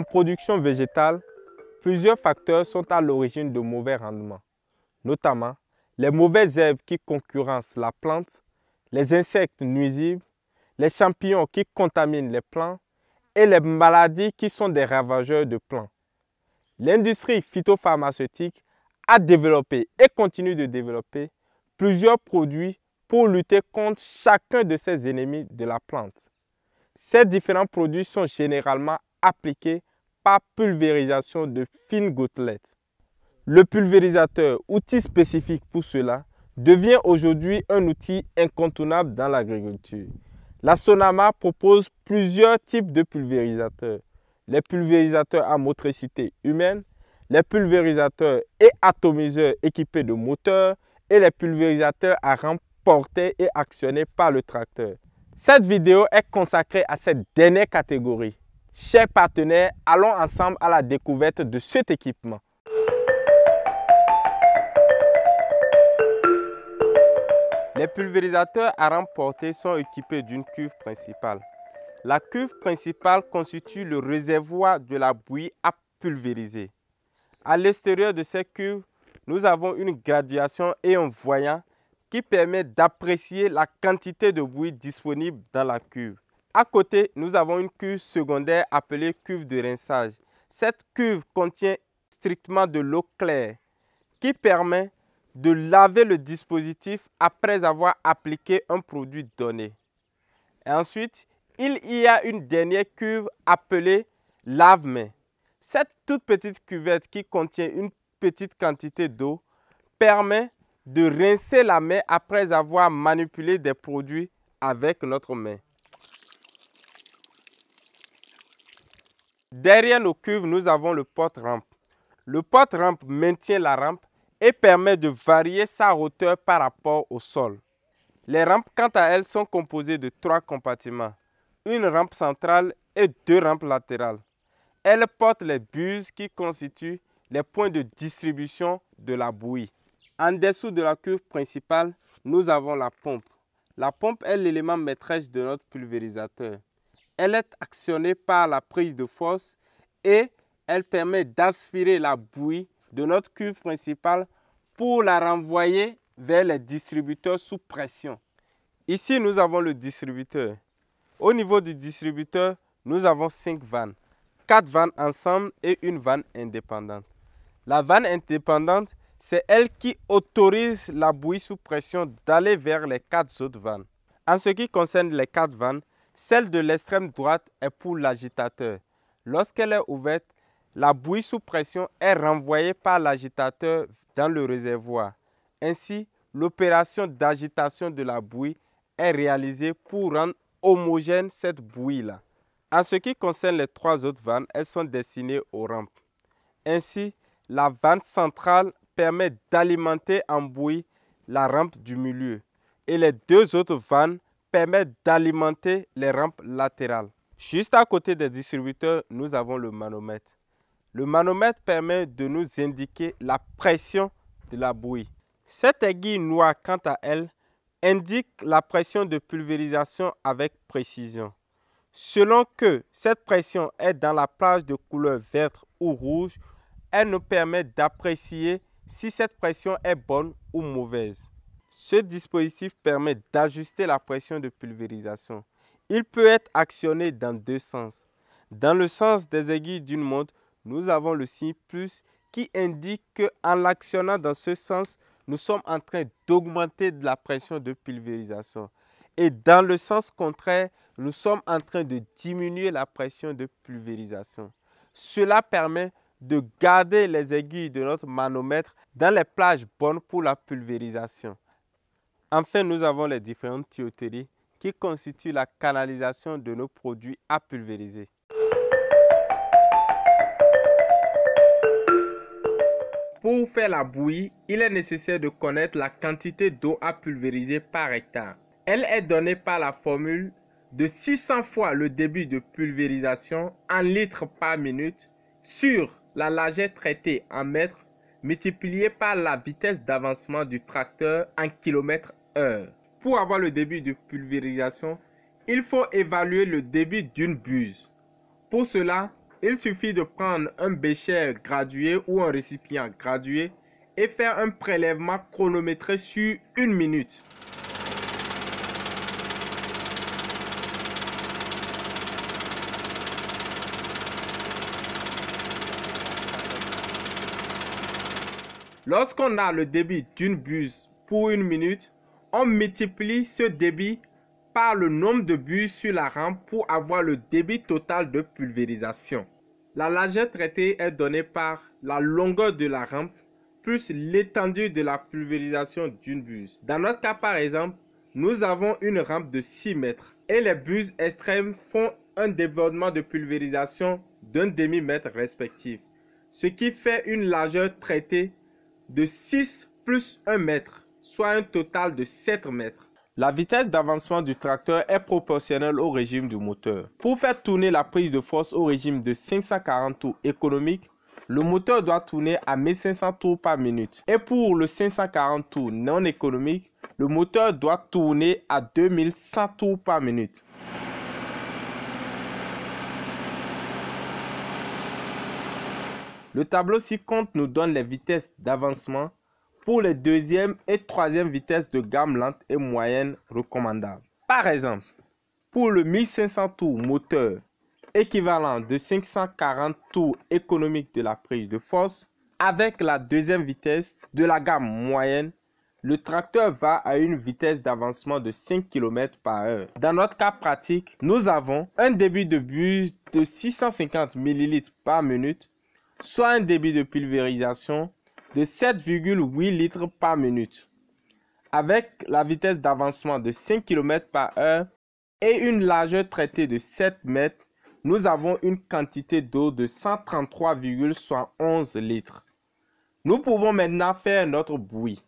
En production végétale, plusieurs facteurs sont à l'origine de mauvais rendements, notamment les mauvaises herbes qui concurrencent la plante, les insectes nuisibles, les champignons qui contaminent les plants et les maladies qui sont des ravageurs de plants. L'industrie phytopharmaceutique a développé et continue de développer plusieurs produits pour lutter contre chacun de ces ennemis de la plante. Ces différents produits sont généralement appliqués par pulvérisation de fines gouttelettes. Le pulvérisateur, outil spécifique pour cela, devient aujourd'hui un outil incontournable dans l'agriculture. La Sonama propose plusieurs types de pulvérisateurs. Les pulvérisateurs à motricité humaine, les pulvérisateurs et atomiseurs équipés de moteurs et les pulvérisateurs à rampe portés et actionnés par le tracteur. Cette vidéo est consacrée à cette dernière catégorie. Chers partenaires, allons ensemble à la découverte de cet équipement. Les pulvérisateurs à rampe portée sont équipés d'une cuve principale. La cuve principale constitue le réservoir de la bouillie à pulvériser. À l'extérieur de cette cuve, nous avons une graduation et un voyant qui permet d'apprécier la quantité de bouillie disponible dans la cuve. À côté, nous avons une cuve secondaire appelée cuve de rinçage. Cette cuve contient strictement de l'eau claire qui permet de laver le dispositif après avoir appliqué un produit donné. Et ensuite, il y a une dernière cuve appelée lave-main. Cette toute petite cuvette qui contient une petite quantité d'eau permet de rincer la main après avoir manipulé des produits avec notre main. Derrière nos cuves, nous avons le porte-rampe. Le porte-rampe maintient la rampe et permet de varier sa hauteur par rapport au sol. Les rampes, quant à elles, sont composées de 3 compartiments, une rampe centrale et 2 rampes latérales. Elles portent les buses qui constituent les points de distribution de la bouillie. En dessous de la cuve principale, nous avons la pompe. La pompe est l'élément maîtresse de notre pulvérisateur. Elle est actionnée par la prise de force et elle permet d'aspirer la bouillie de notre cuve principale pour la renvoyer vers les distributeurs sous pression. Ici, nous avons le distributeur. Au niveau du distributeur, nous avons 5 vannes. 4 vannes ensemble et une vanne indépendante. La vanne indépendante, c'est elle qui autorise la bouillie sous pression d'aller vers les 4 autres vannes. En ce qui concerne les 4 vannes, celle de l'extrême droite est pour l'agitateur. Lorsqu'elle est ouverte, la bouillie sous pression est renvoyée par l'agitateur dans le réservoir. Ainsi, l'opération d'agitation de la bouillie est réalisée pour rendre homogène cette bouillie-là. En ce qui concerne les 3 autres vannes, elles sont destinées aux rampes. Ainsi, la vanne centrale permet d'alimenter en bouillie la rampe du milieu et les 2 autres vannes permettent d'alimenter les rampes latérales. Juste à côté des distributeurs, nous avons le manomètre. Le manomètre permet de nous indiquer la pression de la bouillie. Cette aiguille noire, quant à elle, indique la pression de pulvérisation avec précision. Selon que cette pression est dans la plage de couleur verte ou rouge, elle nous permet d'apprécier si cette pression est bonne ou mauvaise. Ce dispositif permet d'ajuster la pression de pulvérisation. Il peut être actionné dans 2 sens. Dans le sens des aiguilles d'une montre, nous avons le signe plus qui indique qu'en l'actionnant dans ce sens, nous sommes en train d'augmenter la pression de pulvérisation. Et dans le sens contraire, nous sommes en train de diminuer la pression de pulvérisation. Cela permet de garder les aiguilles de notre manomètre dans les plages bonnes pour la pulvérisation. Enfin, nous avons les différentes tuyauteries qui constituent la canalisation de nos produits à pulvériser. Pour faire la bouillie, il est nécessaire de connaître la quantité d'eau à pulvériser par hectare. Elle est donnée par la formule de 600 fois le débit de pulvérisation en litres par minute sur la largeur traitée en mètres multiplié par la vitesse d'avancement du tracteur en km/h. Pour avoir le débit de pulvérisation, il faut évaluer le débit d'une buse. Pour cela, Il suffit de prendre un bécher gradué ou un récipient gradué et faire un prélèvement chronométré sur 1 minute. Lorsqu'on a le débit d'une buse pour 1 minute, on multiplie ce débit par le nombre de buses sur la rampe pour avoir le débit total de pulvérisation. La largeur traitée est donnée par la longueur de la rampe plus l'étendue de la pulvérisation d'une buse. Dans notre cas par exemple, nous avons une rampe de 6 mètres et les buses extrêmes font un débordement de pulvérisation d'un demi-mètre respectif, ce qui fait une largeur traitée de 6 plus 1 mètre, soit un total de 7 mètres. La vitesse d'avancement du tracteur est proportionnelle au régime du moteur. Pour faire tourner la prise de force au régime de 540 tours économique, le moteur doit tourner à 1500 tours par minute. Et pour le 540 tours non économique, le moteur doit tourner à 2100 tours par minute. Le tableau ci-contre nous donne les vitesses d'avancement pour les deuxième et troisième vitesses de gamme lente et moyenne recommandables. Par exemple, pour le 1500 tours moteur équivalent de 540 tours économiques de la prise de force, avec la deuxième vitesse de la gamme moyenne, le tracteur va à une vitesse d'avancement de 5 km par heure. Dans notre cas pratique, nous avons un débit de buse de 650 ml par minute, soit un débit de pulvérisation de 7,8 litres par minute. Avec la vitesse d'avancement de 5 km par heure et une largeur traitée de 7 mètres, nous avons une quantité d'eau de 133,71 litres. Nous pouvons maintenant faire notre bouillie.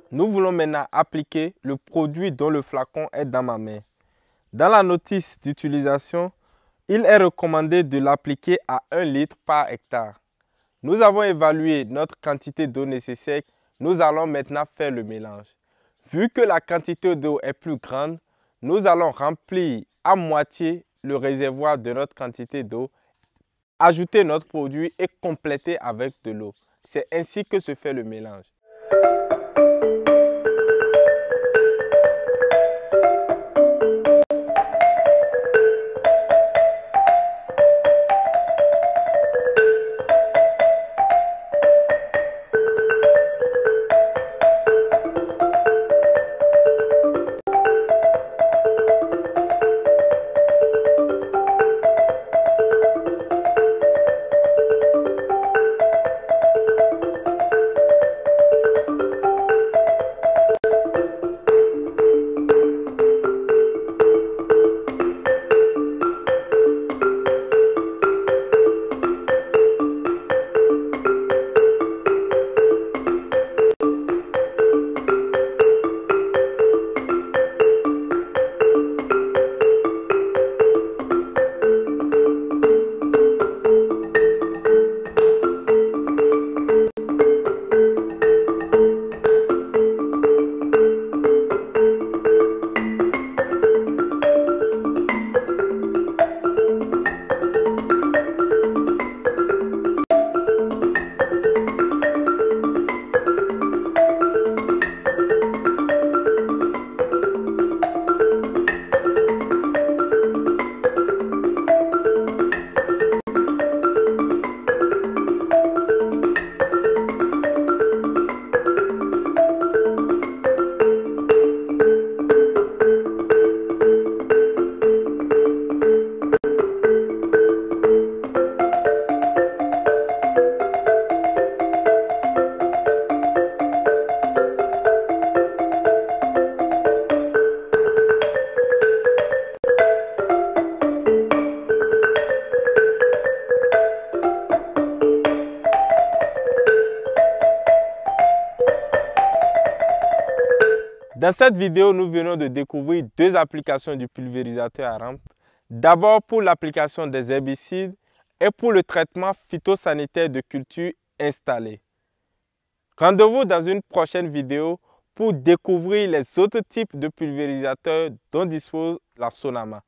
Nous voulons maintenant appliquer le produit dont le flacon est dans ma main. Dans la notice d'utilisation, il est recommandé de l'appliquer à 1 litre par hectare. Nous avons évalué notre quantité d'eau nécessaire. Nous allons maintenant faire le mélange. Vu que la quantité d'eau est plus grande, nous allons remplir à moitié le réservoir de notre quantité d'eau, ajouter notre produit et compléter avec de l'eau. C'est ainsi que se fait le mélange. Dans cette vidéo, nous venons de découvrir deux applications du pulvérisateur à rampe. D'abord pour l'application des herbicides et pour le traitement phytosanitaire de cultures installées. Rendez-vous dans une prochaine vidéo pour découvrir les autres types de pulvérisateurs dont dispose la Sonama.